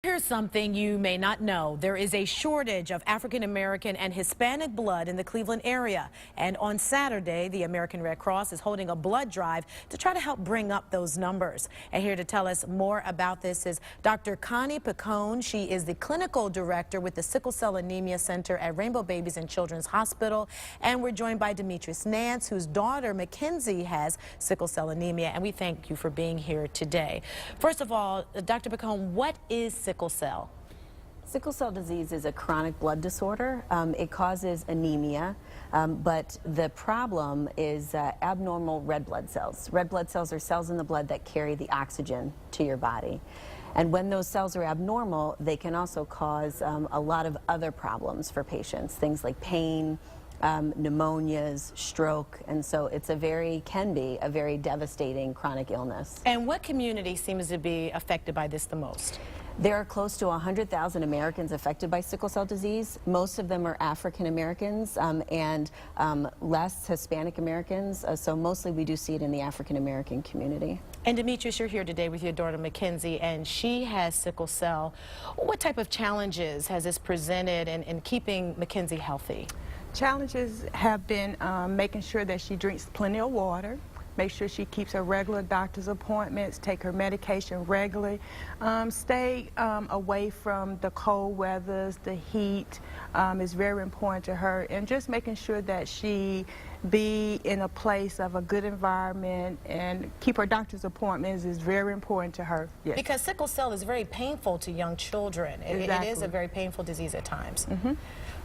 Here's something you may not know. There is a shortage of African American and Hispanic blood in the Cleveland area. And on Saturday, the American Red Cross is holding a blood drive to try to help bring up those numbers. And here to tell us more about this is Dr. Connie Picone. She is the clinical director with the Sickle Cell Anemia Center at Rainbow Babies and Children's Hospital. And we're joined by Demetrius Nance, whose daughter Mackenzie has sickle cell anemia. And we thank you for being here today. First of all, Dr. Picone, what is sickle cell? Sickle cell disease is a chronic blood disorder. It causes anemia, but the problem is abnormal red blood cells. Red blood cells are cells in the blood that carry the oxygen to your body. And when those cells are abnormal, they can also cause a lot of other problems for patients, things like pain, pneumonias, stroke, and so can be a very devastating chronic illness. And what community seems to be affected by this the most? There are close to 100,000 Americans affected by sickle cell disease. Most of them are African Americans and less Hispanic Americans, so mostly we do see it in the African American community. And Demetrius, you're here today with your daughter Mackenzie, and she has sickle cell. What type of challenges has this presented in keeping Mackenzie healthy? Challenges have been making sure that she drinks plenty of water, make sure she keeps her regular doctor's appointments, take her medication regularly, stay away from the cold weathers, the heat is very important to her, and just making sure that she be in a place of a good environment and keep her doctor's appointments is very important to her. Yes. Because sickle cell is very painful to young children. Exactly. It is a very painful disease at times. Mm-hmm.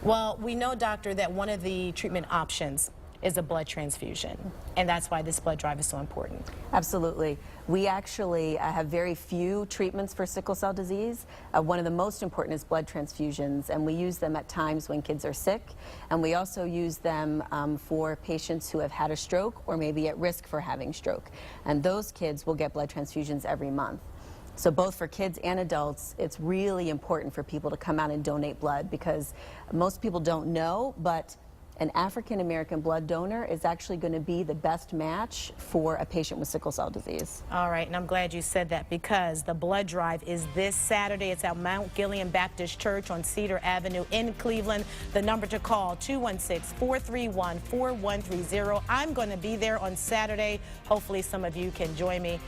Well, we know, doctor, that one of the treatment options is a blood transfusion, and that's why this blood drive is so important. Absolutely. We actually have very few treatments for sickle cell disease. One of the most important is blood transfusions, and we use them at times when kids are sick, and we also use them for patients who have had a stroke or maybe at risk for having stroke. And those kids will get blood transfusions every month. So both for kids and adults, it's really important for people to come out and donate blood, because most people don't know, but an African American blood donor is actually going to be the best match for a patient with sickle cell disease. All right, and I'm glad you said that, because the blood drive is this Saturday. It's at Mount Gilead Baptist Church on Cedar Avenue in Cleveland. The number to call, 216-431-4130. I'm going to be there on Saturday. Hopefully some of you can join me.